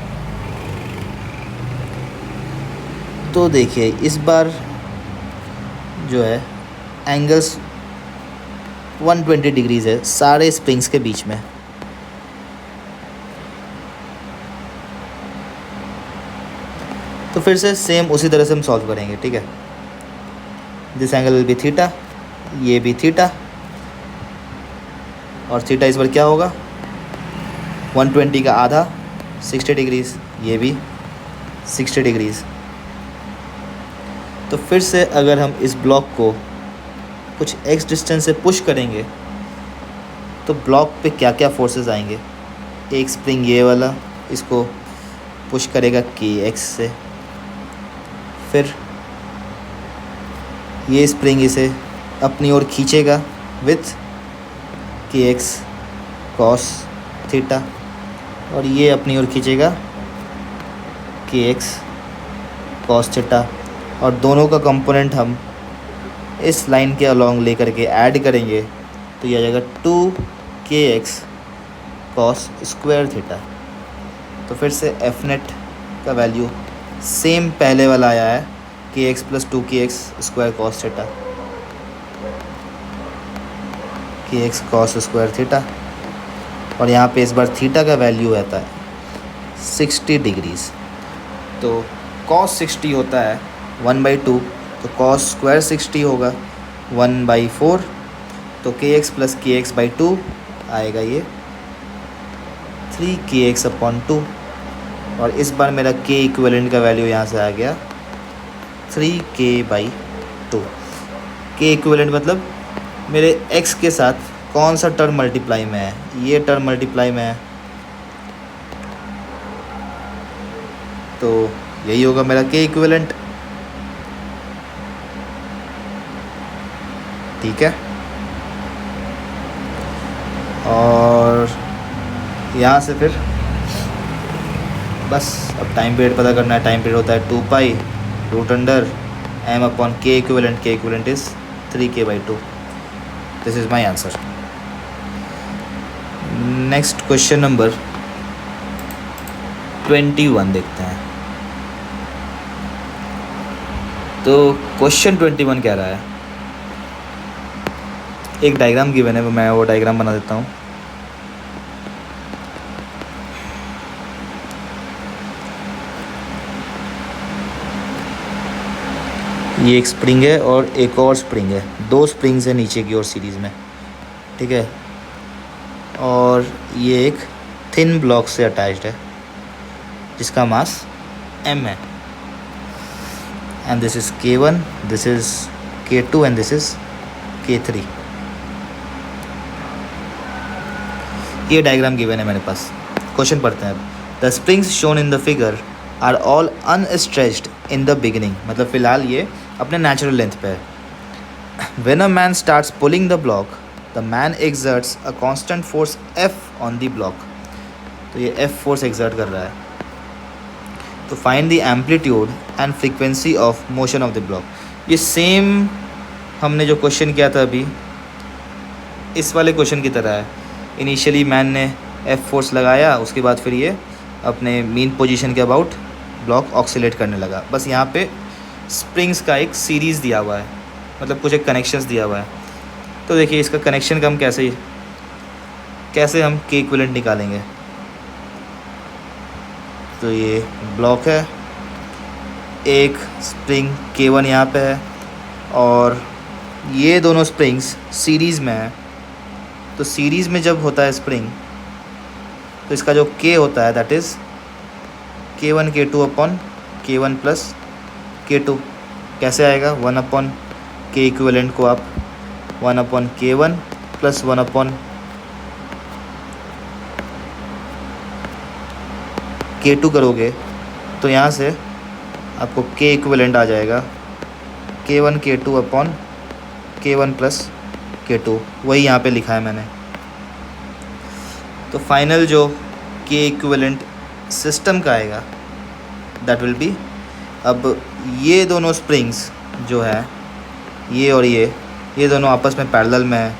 [SPEAKER 1] तो देखिए इस बार जो है एंगल्स 120 डिग्रीज़ है सारे स्प्रिंग्स के बीच में। तो फिर से सेम उसी तरह से हम सॉल्व करेंगे, ठीक है। This angle will be theta, ये भी थीटा, और थीटा इस बार क्या होगा 120 का आधा 60 डिग्रीज़, ये भी 60 डिग्रीज़। तो फिर से अगर हम इस ब्लॉक को कुछ x डिस्टेंस से पुश करेंगे तो ब्लॉक पे क्या क्या फोर्सेस आएंगे। एक स्प्रिंग ये वाला इसको पुश करेगा kx से, फिर ये स्प्रिंग इसे अपनी ओर खींचेगा विथ kx cos थीटा, और ये अपनी ओर खींचेगा kx cos थीटा, और दोनों का कंपोनेंट हम इस लाइन के अलोंग लेकर के ऐड करेंगे तो ये आ जाएगा 2kx cos स्क्वायर थीटा। तो फिर से एफ नेट का वैल्यू सेम पहले वाला आया है kx plus 2kx square cos theta, kx cos square theta, और यहाँ पे इस बार थीटा का वैल्यू रहता है 60 डिग्रीज़। तो cos 60 होता है 1/2, तो cos स्क्वायर 60 होगा 1/4, तो kx प्लस kx/2 आएगा ये 3kx/2, और इस बार मेरा k इक्विवेलेंट का वैल्यू यहाँ से आ गया 3k/2। k इक्विवेलेंट मतलब मेरे x के साथ कौन सा टर्म मल्टीप्लाई में है, ये टर्म मल्टीप्लाई में है, तो यही होगा मेरा k इक्विवेलेंट, ठीक है। और यहाँ से फिर बस अब टाइम पीरियड पता करना है। टाइम पीरियड होता है 2π√अंडर m/k equivalent, k equivalent is 3k/2। This is my answer. Next question number 21 देखते हैं। तो क्वेश्चन 21 कह रहा है, एक डायग्राम गिवन है, मैं वो डायग्राम बना देता हूँ। ये एक स्प्रिंग है और एक और स्प्रिंग है, दो स्प्रिंग्स है नीचे की ओर सीरीज़ में, ठीक है। और ये एक थिन ब्लॉक से अटैच्ड है जिसका मास m है। And this is K1, this is K2 and this is K3। ये डायग्राम गिवन है मेरे पास। क्वेश्चन पढ़ते हैं अब। The springs shown in the figure are all unstretched in the beginning, मतलब फ़िलहाल ये अपने नेचुरल लेंथ पे है। When a man starts pulling the block, the man exerts a constant force F on the block. तो ये F फोर्स एक्सर्ट कर रहा है। तो find the amplitude and frequency of motion of the block. ये सेम हमने जो क्वेश्चन किया था अभी, इस वाले क्वेश्चन की तरह है। इनिशियली मैन ने F फोर्स लगाया, उसके बाद फिर ये अपने मीन पोजीशन के अबाउट ब्लॉक ऑक्सीलेट करने लगा। बस यहाँ पे स्प्रिंग्स का एक सीरीज़ दिया हुआ है, मतलब कुछ एक कनेक्शंस दिया हुआ है। तो देखिए इसका कनेक्शन का हम कैसे हम K इक्विवेलेंट निकालेंगे। तो ये ब्लॉक है, एक स्प्रिंग K1 यहाँ पे है और ये दोनों स्प्रिंग्स सीरीज़ में है। तो सीरीज़ में जब होता है स्प्रिंग, तो इसका जो K होता है that is K1 K2 upon K1 plus K2। कैसे आएगा? 1 अपॉन K इक्विवेलेंट को आप 1 upon K1 plus 1 upon K2 करोगे तो यहाँ से आपको K इक्विवेलेंट आ जाएगा K1 K2 upon K1 plus K2। वही यहाँ पे लिखा है मैंने। तो फाइनल जो K इक्विवेलेंट सिस्टम का आएगा दैट विल बी, अब ये दोनों स्प्रिंग्स जो है ये और ये दोनों आपस में पैरेलल में है,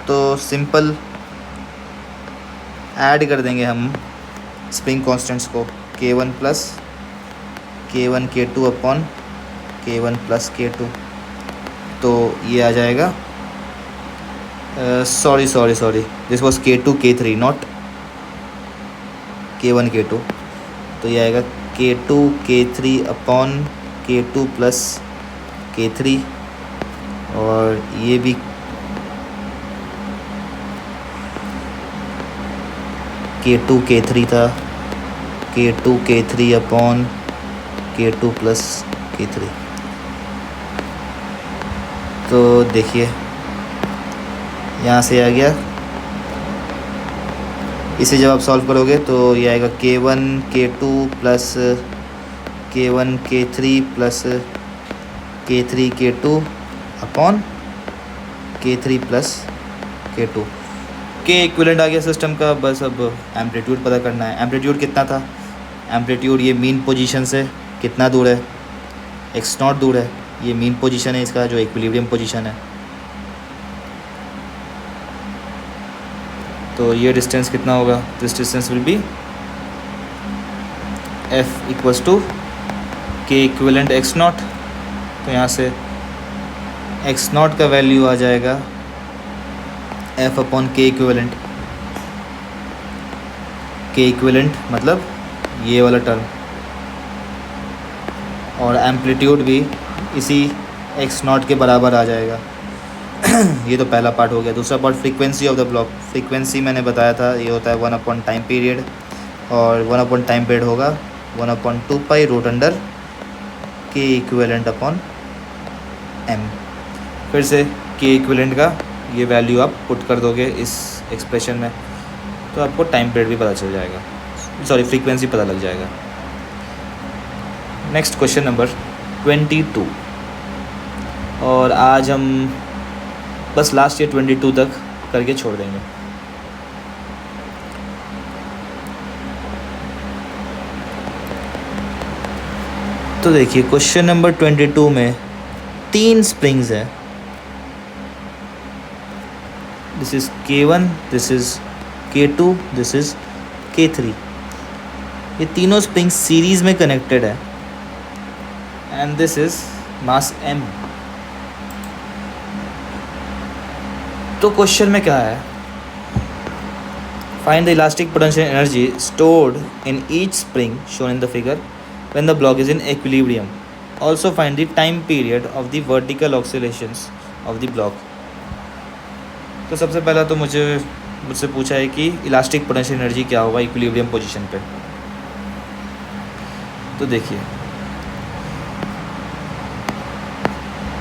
[SPEAKER 1] तो सिंपल ऐड कर देंगे हम स्प्रिंग कांस्टेंट्स को, K1 plus K1 K2 upon K1 plus K2। तो ये आ जाएगा, sorry this was K2 K3 not K1 K2। तो ये आएगा K2 K3 upon K2 plus K3, और ये भी K2 K3 था, K2 K3 upon K2 plus K3। तो देखिए यहाँ से आ गया, इसे जब आप सॉल्व करोगे तो ये आएगा K1 K2 plus K1 K3 plus K3 K2 upon K3 plus K2। K equivalent आ गया सिस्टम का। बस अब एम्पलीट्यूड पता करना है। एम्पलीट्यूड कितना था? एम्पलीट्यूड ये मीन पोजीशन से कितना दूर है? x0 दूर है। ये मीन पोजीशन है इसका, जो इक्विलिब्रियम पोजीशन है। तो ये डिस्टेंस कितना होगा? This distance will be F equals to K equivalent x0। तो यहाँ से x0 का वैल्यू आ जाएगा F upon K equivalent. K equivalent मतलब ये वाला टर्म, और एम्पलीट्यूड भी इसी x0 के बराबर आ जाएगा। ये तो पहला पार्ट हो गया। दूसरा part frequency of the block. Frequency मैंने बताया था ये होता है 1 अपॉन टाइम पीरियड, और 1 अपॉन टाइम पीरियड होगा 1 upon 2 pi root under K equivalent upon M। फिर से K इक्विवेलेंट का ये वैल्यू आप पुट कर दोगे इस एक्सप्रेशन में, तो आपको टाइम पीरियड भी पता चल जाएगा, सॉरी फ्रीक्वेंसी पता लग जाएगा। नेक्स्ट क्वेश्चन नंबर 22, और आज हम बस लास्ट ईयर 22 तक करके छोड़ देंगे। तो देखिए क्वेश्चन नंबर 22 में 3 स्प्रिंग्स है। This is K1, this is K2, this is K3। ये तीनों स्प्रिंग्स सीरीज में कनेक्टेड है, and this is mass m। तो क्वेश्चन में क्या है, find the elastic potential energy stored in each spring shown in the figure when the block is in equilibrium, also find the time period of the vertical oscillations of the block. तो सबसे पहला तो मुझसे पूछा है कि इलास्टिक पोटेंशियल एनर्जी क्या होगा इक्विलिब्रियम पोजीशन पे। तो देखिए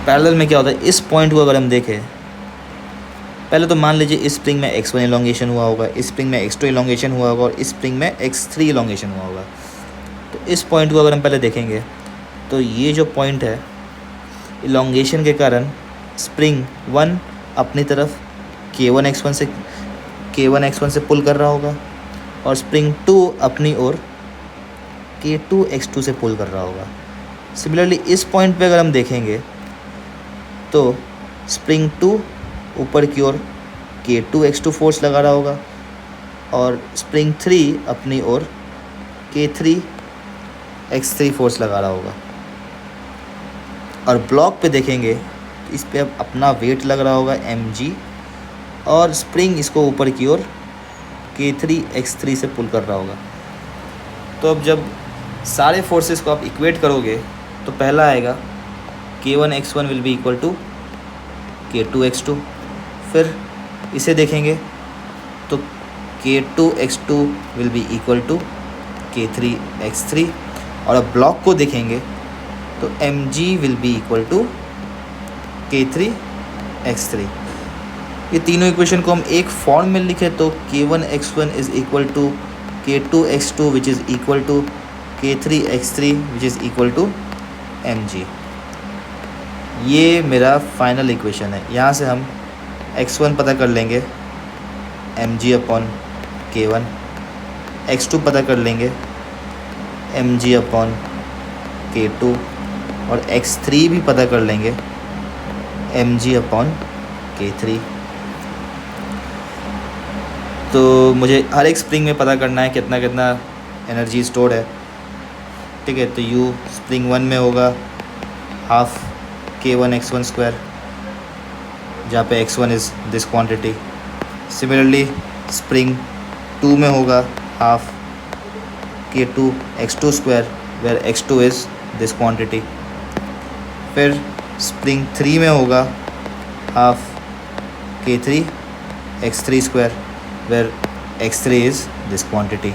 [SPEAKER 1] पैरेलल में क्या होता है, इस पॉइंट को अगर हम देखें, पहले तो मान लीजिए इस स्प्रिंग में x1 इलोंगेशन हुआ होगा, इस स्प्रिंग में x2 इलोंगेशन हुआ होगा और इस स्प्रिंग में x3 इलोंगेशन हुआ होगा। तो इस पॉइंट को अगर हम पहले देखेंगे तो ये जो पॉइंट है, इलोंगेशन के कारण स्प्रिंग 1 अपनी तरफ K1 x1 से पुल कर रहा होगा और स्प्रिंग 2 अपनी ओर K2 x2 से पुल कर रहा होगा। सिमिलरली इस पॉइंट पे अगर हम देखेंगे तो स्प्रिंग 2 ऊपर की ओर K2 x2 फोर्स लगा रहा होगा और स्प्रिंग 3 अपनी ओर K3 x3 फोर्स लगा रहा होगा। और ब्लॉक पे देखेंगे इस पे अब अपना वेट लग रहा होगा mg और स्प्रिंग इसको ऊपर की ओर K3 x3 से पुल कर रहा होगा। तो अब जब सारे फोर्सेस को आप इक्वेट करोगे तो पहला आएगा K1 x1 will be equal to K2 x2। फिर इसे देखेंगे तो K2 x2 will be equal to K3 x3। और अब ब्लॉक को देखेंगे तो mg will be equal to K3 x3। ये तीनों इक्वेशन को हम एक फॉर्म में लिखें तो K1 x1 is equal to K2 x2 which is equal to K3 x3 which is equal to mg। ये मेरा फाइनल इक्वेशन है। यहाँ से हम x1 पता कर लेंगे mg अपॉन K1, x2 पता कर लेंगे mg अपॉन K2 और x3 भी पता कर लेंगे mg अपॉन K3। तो मुझे हर एक स्प्रिंग में पता करना है कितना कितना एनर्जी स्टोर्ड है, ठीक है। तो u स्प्रिंग 1 में होगा हाफ K1 x1 स्क्वायर, जहाँ पे x1 is this quantity. Similarly spring 2 में होगा half K2 x2 square where x2 is this quantity. फिर स्प्रिंग 3 में होगा half K3 x3 square where x3 is this quantity.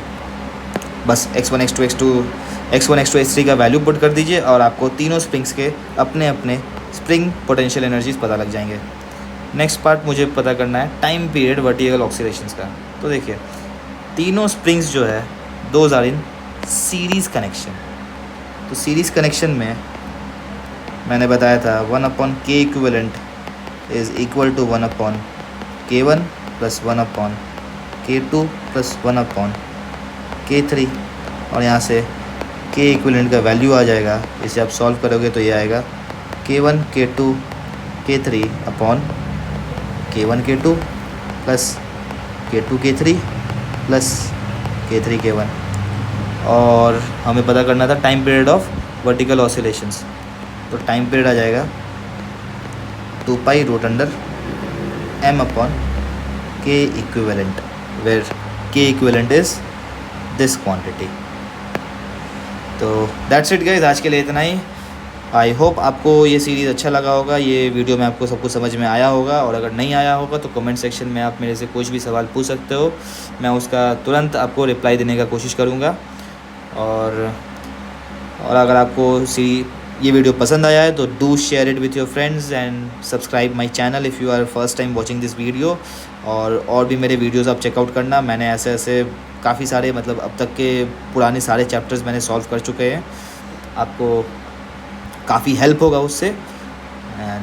[SPEAKER 1] बस x1 x2 x3 का वैल्यू पुट कर दीजिए और आपको तीनों स्प्रिंग्स के अपने अपने स्प्रिंग पोटेंशियल एनर्जीज पता लग जाएंगे। नेक्स्ट पार्ट मुझे पता करना है टाइम पीरियड वर्टिकल ऑक्सीलेशंस का। तो देखिए तीनों स्प्रिंग्स जो है those are in series connection. तो सीरीज़ कनेक्शन में मैंने बताया था 1/k equivalent is equal to 1/K1 plus 1/K2 plus 1/K3। और यहाँ से k इक्विवेलेंट का वैल्यू आ जाएगा, इसे आप सॉल्व करोगे तो ये आएगा K1 K2 K3 upon K1 K2 plus K2 K3 plus K3 K1। और हमें पता करना था time period of vertical oscillations. तो टाइम पीरियड आ जाएगा 2π√m upon k equivalent where k equivalent is this quantity. तो दैट्स इट गाइस, आज के लिए इतना ही। आई होप आपको ये सीरीज़ अच्छा लगा होगा, ये वीडियो में आपको सब कुछ समझ में आया होगा। और अगर नहीं आया होगा तो कमेंट सेक्शन में आप मेरे से कुछ भी सवाल पूछ सकते हो, मैं उसका तुरंत आपको रिप्लाई देने का कोशिश करूँगा। और अगर आपको ये वीडियो पसंद आया है तो do share it with your friends and subscribe my channel if you are first time watching this video. और भी मेरे वीडियोस आप चेकआउट करना। मैंने ऐसे काफ़ी सारे मतलब अब तक के पुराने सारे चैप्टर्स मैंने सॉल्व कर चुके हैं, आपको काफ़ी हेल्प होगा उससे। And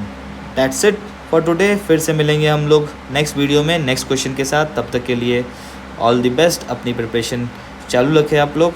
[SPEAKER 1] that's it for today. फिर से मिलेंगे हम लोग नेक्स्ट वीडियो में नेक्स्ट क्वेश्चन के साथ। तब तक के लिए ऑल द बेस्ट। अपनी प्रिपरेशन चालू रखें आप लोग।